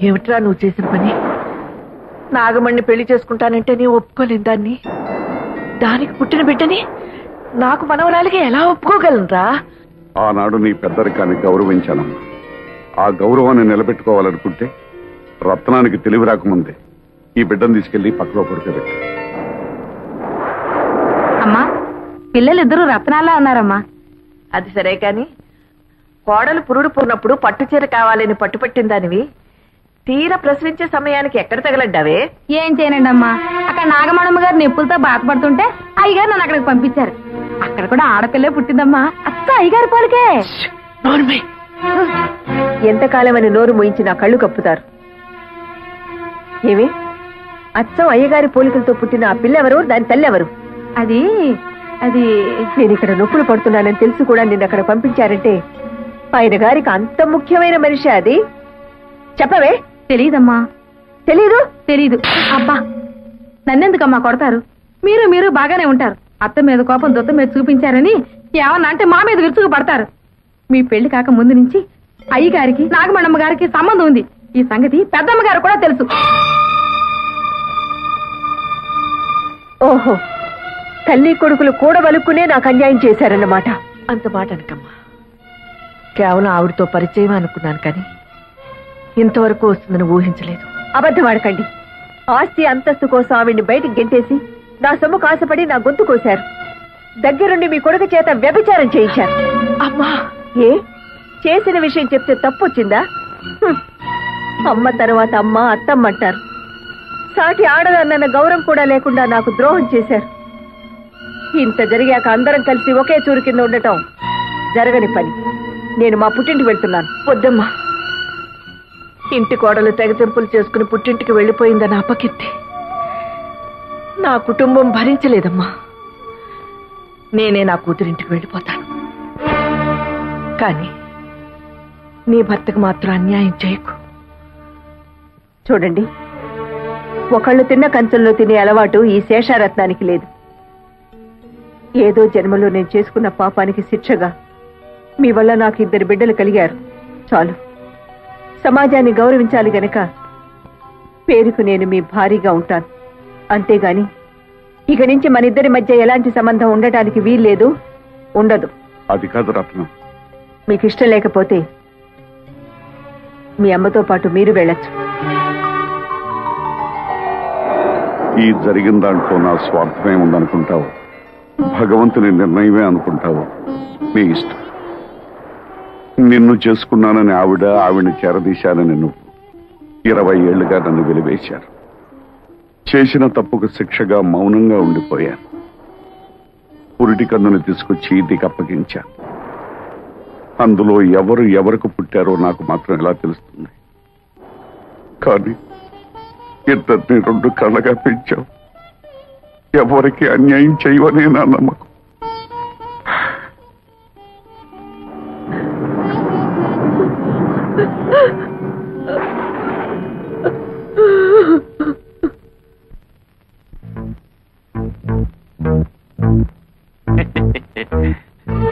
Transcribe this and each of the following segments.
ఏమిట్రా నువ్వు చేసిన పని? నాగమణ్ణి పెళ్లి చేసుకుంటానంటే నీ ఒప్పుకోలేని దాన్ని, దానికి పుట్టిన బిడ్డని నాకు మనవరాలికి ఎలా ఒప్పుకోగలనురా? ఆనాడు నీ పెద్దరికాన్ని గౌరవించానమ్మా. ఆ గౌరవాన్ని నిలబెట్టుకోవాలనుకుంటే రత్నానికి తెలివి రాకముందే ఈ బిడ్డను తీసుకెళ్లి పక్కలో పడుకోబెట్టు. అమ్మా, పిల్లలిద్దరూ రత్నాల్లా ఉన్నారమ్మా. అది సరే కాని కోడలు పురుడు పురినప్పుడు పట్టుచీర కావాలని పట్టుపట్టిందానివి తీర ప్రశ్నించే సమయానికి ఎక్కడ తగలడ్డావే? ఏం చేయనండి అమ్మా, అక్కడ నాగమణమ్మ గారు నొప్పులతో బాధపడుతుంటే అయ్యగారు నన్ను అక్కడికి పంపించారు. అక్కడ కూడా ఆడపిల్లే పుట్టిందమ్మా. అత్త అయ్యగారి పోలికే. ఎంతకాలమని నోరు మోయించి నా కళ్ళు కప్పుతారు. ఏమి అచ్చం అయ్యగారి పోలికలతో పుట్టిన ఆ పిల్లెవరు, దాని తల్లెవరు? అది అది నేను ఇక్కడ నొప్పులు పడుతున్నానని తెలుసు కూడా నిన్ను అక్కడ పంపించారంటే ఆయన గారికి అంత ముఖ్యమైన మనిషి అది. చెప్పవే. తెలీదమ్మా. తెలీదు. అబ్బా, నన్నెందుకమ్మా కొడతారు? మీరు బాగానే ఉంటారు. అత్త మీద కోపం దొత్త మీద చూపించారని ఏమన్నా అంటే మా మీద విరుచుకు పడతారు. మీ పెళ్లి కాక ముందు నుంచి అయ్యగారికి నాగమణమ్మ గారికి సంబంధం ఉంది. ఈ సంగతి పెద్దమ్మ గారు కూడా తెలుసు. ఓహో, తల్లి కొడుకులు కూడబలుక్కునే నాకు అన్యాయం చేశారన్నమాట. అంత మాట అనకమ్మా. కేవలం ఆవిడతో పరిచయం అనుకున్నాను కానీ ఇంతవరకు వస్తుందని ఊహించలేదు. అబద్ధం ఆడకండి. ఆస్తి అంతస్తు కోసం ఆవిడ్ని బయటికి గెంటేసి నా సొమ్ము కాసపడి నా గొంతు కోశారు. దగ్గరుండి మీ కొడుకు చేత వ్యభిచారం చేయించారు. అమ్మా, ఏ చేసిన విషయం చెప్తే తప్పు వచ్చిందా? అమ్మ తర్వాత అమ్మ అత్తమ్మంటారు. సాటి ఆడదన్న గౌరవం కూడా లేకుండా నాకు ద్రోహం చేశారు. ఇంత జరిగాక అందరం కలిసి ఒకే చూరు కింద ఉండటం జరగని పని. నేను మా పుట్టింటికి వెళ్తున్నాను. వద్దమ్మా, ఇంటి కోడలు తెగతెంపులు చేసుకుని పుట్టింటికి వెళ్ళిపోయిందని అపకీర్తి నా కుటుంబం భరించలేదమ్మా. నేనే నా కూతురింటికి వెళ్ళిపోతాను. కానీ నీ భర్తకు మాత్రం అన్యాయం చేయకు. చూడండి, ఒకళ్ళు తిన్న కంచంలో తినే అలవాటు ఈ శేషారత్నానికి లేదు. ఏదో జన్మలో నేను చేసుకున్న పాపానికి శిక్షగా మీ వల్ల నాకు 2 బిడ్డలు కలిగారు. చాలు. సమాజాన్ని గౌరవించాలి గనక పేరుకు నేను మీ భారీగా ఉంటాను. అంతేగాని ఇక నుంచి మన ఇద్దరి మధ్య ఎలాంటి సంబంధం ఉండటానికి వీల్లేదు, ఉండదు. అది కాదు రత్నం. మీకు ఇష్టం లేకపోతే మీ అమ్మతో పాటు మీరు వెళ్ళొచ్చు. ఈ జరిగిన దాంట్లో నా స్వార్థమే ఉందనుకుంటావు, భగవంతుని నిర్ణయమే అనుకుంటావు, మీ ఇష్టం. నిన్ను చేసుకున్నానని ఆవిడని చేరదీశానని నువ్వు 20 ఏళ్లుగా నన్ను వెలివేశారు. చేసిన తప్పుకు శిక్షగా మౌనంగా ఉండిపోయాను. పురిటి కన్నుని తీసుకొచ్చి ఇంటికి అప్పగించాను. అందులో ఎవరు ఎవరికి పుట్టారో నాకు మాత్రం ఎలా తెలుస్తుంది? కానీ ఇద్దరిని 2 కళ్ళగా పెంచావు. ఎవరికి అన్యాయం చేయవనే నా నమ్మకం.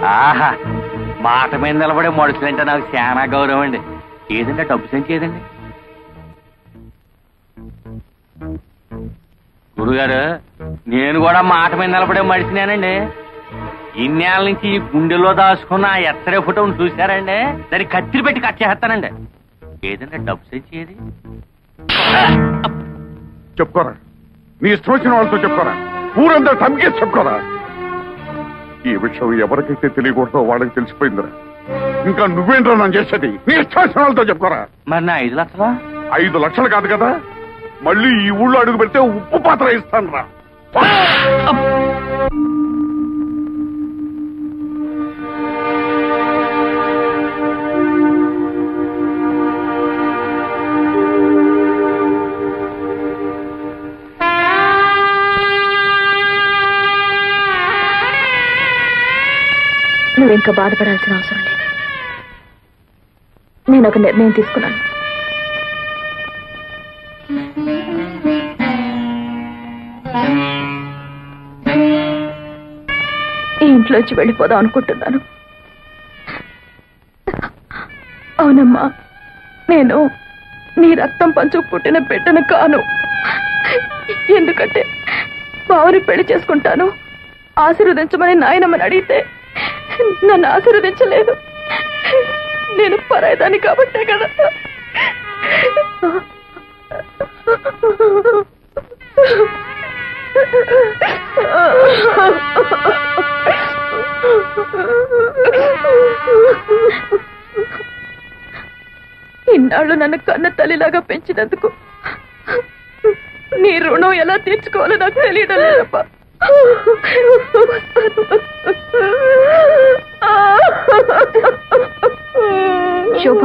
ఆహా, మాట మీద నిలబడే మనుషులంటే నాకు చాలా గౌరవం అండి. ఏదంటే డబ్బు సంచి ఏదండి? గురుగారు, నేను కూడా మాట మీద నిలబడే మనిషినేనండి. ఇన్నేళ్ళ నుంచి ఈ గుండెలో దాచుకున్న ఆ ఎత్తరే ఫోటోను చూశారండి, దాన్ని కత్తిరి పెట్టి కట్ చేస్తానండి. ఏదంటే డబ్బు సంచి ఏది? చెప్పుకోరా, నీ ఇష్టం వచ్చిన వాళ్ళతో చెప్పుకోరా, ఊరంతా తమకేసి చెప్పుకోరా. ఈ విషయం ఎవరికైతే తెలియకూడదో వాళ్ళకి తెలిసిపోయిందిరా. ఇంకా నువ్వేంటో నన్ను చేసేది? నీ ఇష్టం వచ్చిన వాళ్ళతో చెప్పుకోరా. మరి నా 5 లక్షలా? 5 లక్షలు కాదు కదా, మళ్ళీ ఈ ఊళ్ళో అడుగు పెడితే ఉప్పు పాత్ర ఇస్తాను రా. నువ్వింకా బాధపడాల్సిన అవసరం లేదు. నేను ఒక నిర్ణయం తీసుకున్నాను. ఈ ఇంట్లోంచి వెళ్ళిపోదాం అనుకుంటున్నాను. అవునమ్మా, నీ రక్తం పంచు పుట్టిన బిడ్డను కాను. ఎందుకంటే బావని పెళ్లి చేసుకుంటాను ఆశీర్వదించమని నాయనమ్మని అడిగితే నన్ను ఆశీర్వదించలేదు. నేను పరాయిదాన్ని కాబట్టే కదా. ఇన్నాళ్ళు నన్ను కన్న తల్లిలాగా పెంచినందుకు నీ రుణం ఎలా తీర్చుకోవాలో నాకు తెలియడం లేదప్పా. శోభ,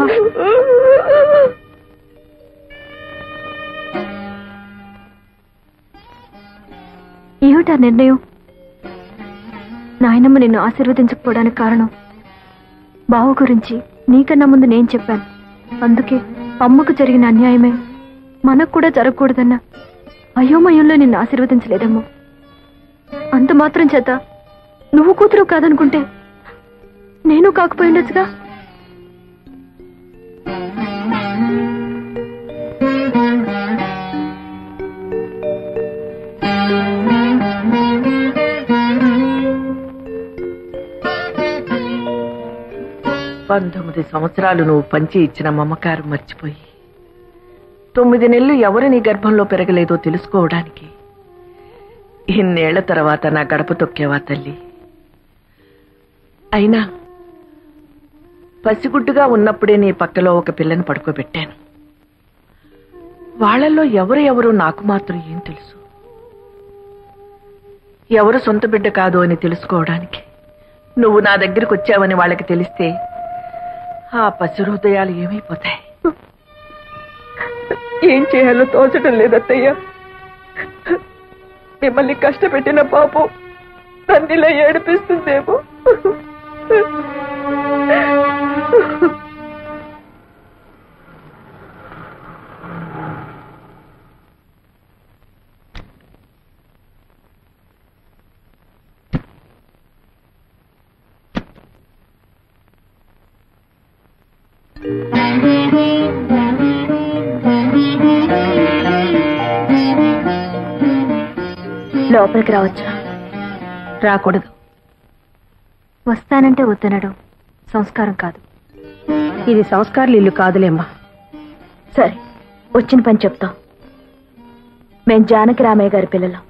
ఏమిటా నిర్ణయం? నాయనమ్మ నిన్ను ఆశీర్వదించకపోవడానికి కారణం బావ గురించి నీకన్నా ముందు నేను చెప్పాను. అందుకే అమ్మకు జరిగిన అన్యాయమే మనకు కూడా జరగకూడదన్న అయోమయంలో నిన్ను ఆశీర్వదించలేదమ్మో. అంత మాత్రం చేత నువ్వు కూతురు కాదనుకుంటే నేను కాకపోయిండొచ్చుగా. పంతొమ్మిది సంవత్సరాలు నువ్వు పంచి ఇచ్చిన మమకారం మర్చిపోయి 9 నెలలు ఎవరు నీ గర్భంలో పెరగలేదో తెలుసుకోవడానికి ఇన్నేళ్ల తర్వాత నా గడప తొక్కేవా తల్లి. అయినా పసిగుడ్డుగా ఉన్నప్పుడే నీ పక్కలో ఒక పిల్లని పడుకోబెట్టాను. వాళ్ళల్లో ఎవరు నాకు మాత్రం ఏం తెలుసు? ఎవరు సొంత బిడ్డ కాదు అని తెలుసుకోవడానికి నువ్వు నా దగ్గరికి వచ్చావని వాళ్ళకి తెలిస్తే ఆ పసి హృదయాలు ఏమైపోతాయి? ఏం చేయాలో తోచడం లేదత్తయ్య. మిమ్మల్ని కష్టపెట్టిన పాపం నన్నిలా ఏడిపిస్తుందేమో. లోపలికి రావచ్చా? రాకూడదు. వస్తానంటే వద్దనడం సంస్కారం కాదు. ఇది సంస్కారాలు ఇల్లు కాదులేమ్మా. సరే, వచ్చిన పని చెప్తాం. మేం జానకి రామయ్య గారి పిల్లలం.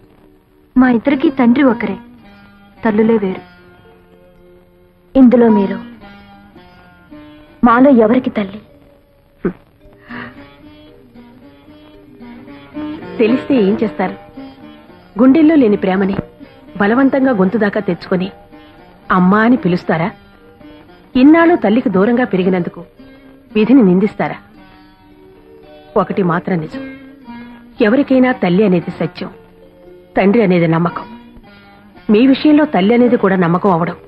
మా ఇద్దరికి తండ్రి ఒకరే, తల్లులే వేరు. ఇందులో మీరు మాలో ఎవరికి తల్లి? తెలిస్తే ఏం చేస్తారు? గుండెల్లో లేని ప్రేమని బలవంతంగా గొంతు దాకా తెచ్చుకొని అమ్మా అని పిలుస్తారా? ఇన్నాళ్ళు తల్లికి దూరంగా పెరిగినందుకు విధిని నిందిస్తారా? ఒకటి మాత్రం నిజం, ఎవరికైనా తల్లి అనేది సత్యం, తండ్రి అనేది నమ్మకం. మీ విషయంలో తల్లి అనేది కూడా నమ్మకం అవడం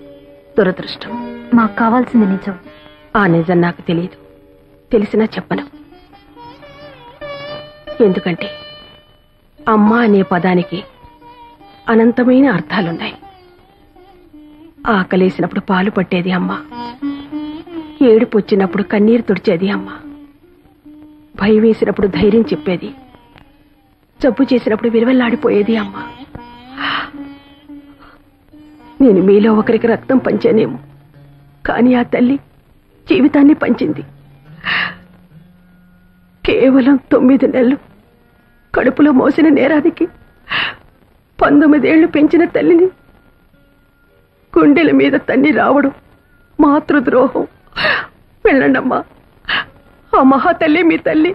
దురదృష్టం. మాకు కావాల్సింది నిజం. ఆ నిజం నాకు తెలియదు, తెలిసినా చెప్పను. ఎందుకంటే అమ్మ అనే పదానికి అనంతమైన అర్థాలున్నాయి. ఆకలేసినప్పుడు పాలు పట్టేది అమ్మ, ఏడుపు వచ్చినప్పుడు కన్నీరు తుడిచేది అమ్మ, భయం వేసినప్పుడు ధైర్యం చెప్పేది, జబ్బు చేసినప్పుడు విలువెల్లాడిపోయేది అమ్మ. నేను మీలో ఒకరికి రక్తం పంచానేమో, కానీ ఆ తల్లి జీవితాన్ని పంచింది. కేవలం 9 నెలలు కడుపులో మోసిన నేరానికి 19 ఏళ్లు పెంచిన తల్లిని గుండెల మీద తన్ని రావడం మాతృద్రోహం. వెళ్ళండమ్మా, ఆ మహాతల్లి మీ తల్లి.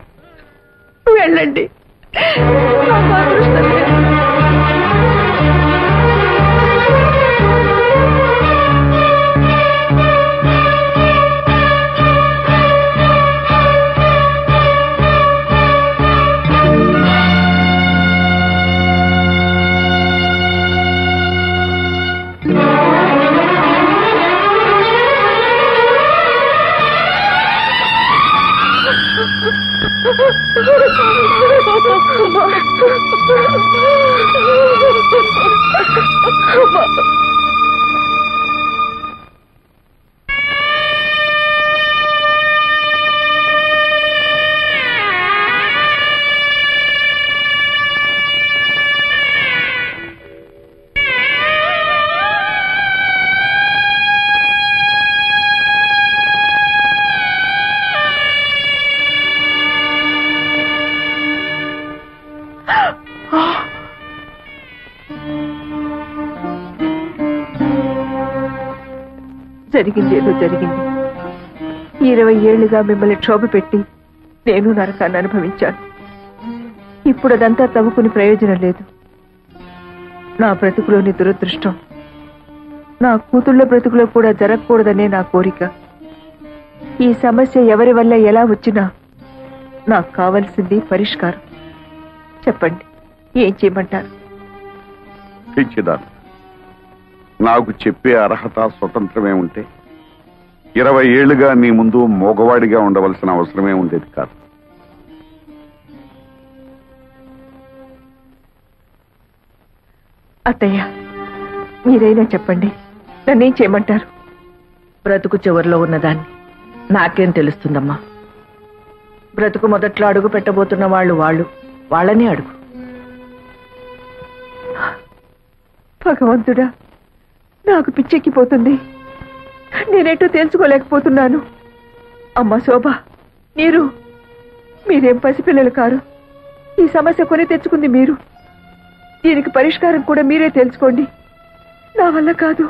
వెళ్ళండి. జరిగిందేదో జరిగింది. 20 ఏళ్లుగా మిమ్మల్ని క్షోభ పెట్టి నేను నరకాన్ని అనుభవించాను. ఇప్పుడు అదంతా తవ్వుకుని ప్రయోజనం లేదు. నా బ్రతుకులోని దురదృష్టం నా కూతుళ్ళ బ్రతుకులో కూడా జరగకూడదనే నా కోరిక. ఈ సమస్య ఎవరి వల్ల ఎలా వచ్చినా నాకు కావలసింది పరిష్కారం. చెప్పండి, ఏం చేయమంటారు? పిచ్చిదాన్ని, నాకు చెప్పే అర్హత స్వతంత్రమే ఉంటే 20 ఏళ్లుగా నీ ముందు మోగవాడిగా ఉండవలసిన అవసరమే ఉండేది కాదు. అత్తయ్య, మీరైనా చెప్పండి, నన్నేం చేయమంటారు? బ్రతుకు చివరిలో ఉన్నదాన్ని నాకేం తెలుస్తుందమ్మా? బ్రతుకు మొదట్లో అడుగు పెట్టబోతున్న వాళ్ళని అడుగు. భగవంతుడా, నాకు పిచ్చెక్కిపోతుంది. నేనేటో తెలుసుకోలేకపోతున్నాను. అమ్మ శోభ, మీరేం పసిపిల్లలు కారు. ఈ సమస్య కొని తెచ్చుకుంది మీరు. దీనికి పరిష్కారం కూడా మీరే తెలుసుకోండి. నా వల్ల కాదు.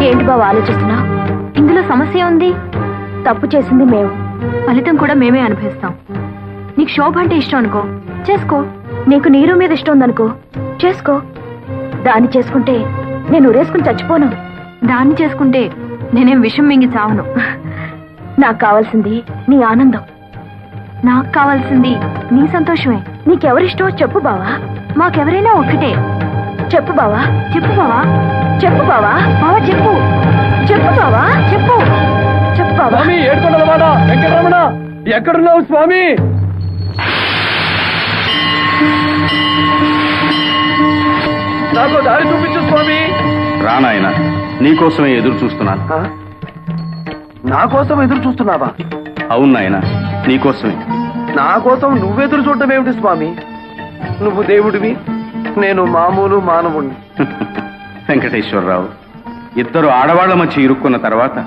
ఏంటి బావ ఆలోచిస్తున్నా? ఇందులో సమస్య ఉంది. తప్పు చేసింది మేము, ఫలితం కూడా మేమే అనుభవిస్తాం. నీకు శోభ అంటే ఇష్టం అనుకో, చేసుకో. నీకు నీరు మీద ఇష్టం ఉందనుకో, చేసుకో. దాన్ని చేసుకుంటే నేను ఉరేసుకుని చచ్చిపోను. దాన్ని చేసుకుంటే నేనేం విషం మింగి చావను. నాకు కావాల్సింది నీ ఆనందం. నాకు కావాల్సింది నీ సంతోషమే. నీకెవరిష్టమో చెప్పు బావా. మాకెవరైనా ఒక్కటే. చెప్పు బావా, చెప్పు బావా, చెప్పు బావా. బావా చెప్పు, చెప్పు బావా, చెప్పు, చెప్పు బావా. ఏడుకొండలవాడ వెంకటరమణ, ఎక్కడున్నావు స్వామి? నాకు దారి చూపించు స్వామి. రానాయన, నీకోసమే ఎదురు చూస్తున్నాను. నా కోసం ఎదురు చూస్తున్నావా? అవును నాయన, నీకోసమే. నా కోసం నువ్వెదురు చూడటం ఏమిటి స్వామి? నువ్వు దేవుడివి, నేను మామూలు మానవుణ్ణి. వెంకటేశ్వరరావు, ఇద్దరు ఆడవాళ్ల మధ్య ఇరుక్కున్న తర్వాత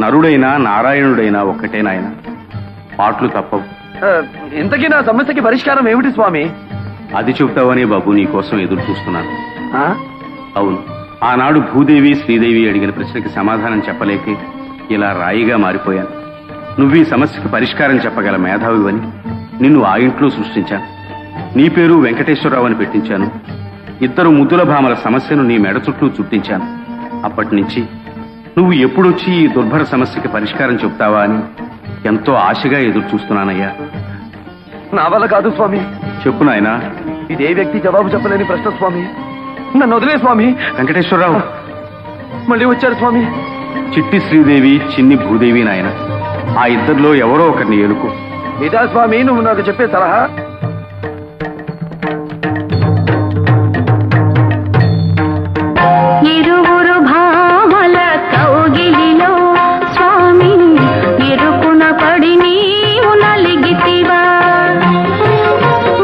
నరుడైనా నారాయణుడైనా ఒక్కటే నాయన. పాటలు తప్పవు. ఇంతకీ నా సమస్యకి పరిష్కారం ఏమిటి స్వామి? అది చెబుతావనే బాబు నీకోసం ఎదురు చూస్తున్నాను. ఆ? అవును, ఆనాడు భూదేవి శ్రీదేవి అడిగిన ప్రశ్నకి సమాధానం చెప్పలేకే ఇలా రాయిగా మారిపోయాను. నువ్వు ఈ సమస్యకు పరిష్కారం చెప్పగల మేధావివని నిన్ను ఆ ఇంట్లో సృష్టించాను. నీ పేరు వెంకటేశ్వరరావు అని పెట్టించాను. ఇద్దరు ముద్దుల భామల సమస్యను నీ మెడ చుట్టూ చుట్టించాను. అప్పటి నుంచి నువ్వు ఎప్పుడొచ్చి ఈ దుర్భర సమస్యకి పరిష్కారం చెప్తావా అని ఎంతో ఆశగా ఎదురు చూస్తున్నానయ్యా. నా వల్ల కాదు స్వామి. చెప్పు నాయనా. ఇదే వ్యక్తి జవాబు చెప్పలేని ప్రశ్న స్వామి. నన్ను వదిలే స్వామి. వెంకటేశ్వరరావు మళ్ళీ వచ్చారు స్వామి. చిట్టి శ్రీదేవి, చిన్ని భూదేవి నాయన. ఆ ఇద్దరిలో ఎవరో ఒకరిని ఎలుకు. ఇదా స్వామి నువ్వు నాకు చెప్పే సలహా? ఇరువురు భామల కౌగిలిలో స్వామి ఇరుకున పడి నీవు నలిగితివా.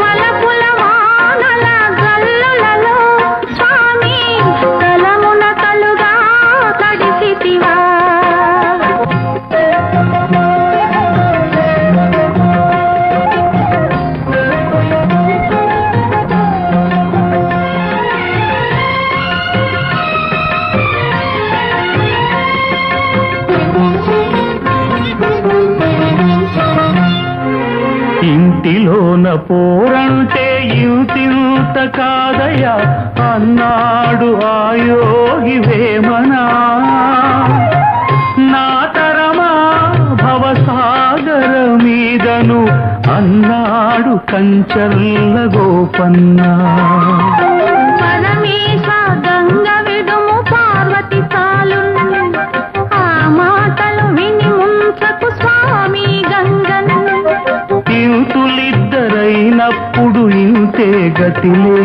వలపుల వానల గల్లులలో స్వామి తలమున తలుగా తడిసితివా. ఇంటిలోన పోరంటే ఇంతింత కాదయ్యా అన్నాడు ఆ యోగి వేమనా. నా తరమా భవసాగర మీదను అన్నాడు కంచర్ల గోపన్నా. పరమేశ గంగ విడుము పార్వతి చాలును, ఆ మాటలు విని ముంచకు స్వామి గంగను. ఇంతులిద్దరైనప్పుడు ఇంతే గతిలే,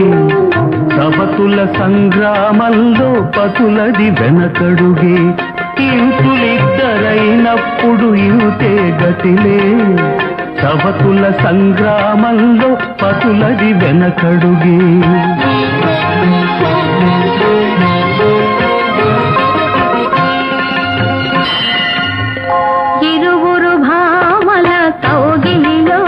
సవతుల సంగ్రామంలో పతులది వెనకడుగే. ఇంతులిద్దరైనప్పుడు ఇంతే గతిలే, సవతుల సంగ్రామంలో పతులది వెనకడుగే. ఇరువురు భామల కౌగిలిలో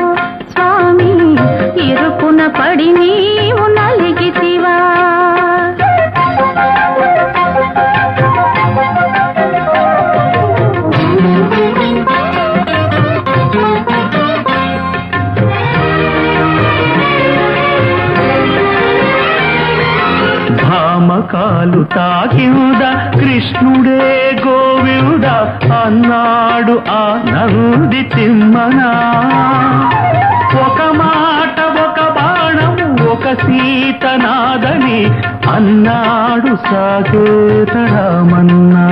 మమకాలు తాకింద కృష్ణుడే గోవింద అన్నాడు ఆ నంది తిమ్మనా. ఒక మాట ఒక బాణము ఒక సీతనాదని అన్నాడు సాకేత రామన్నా.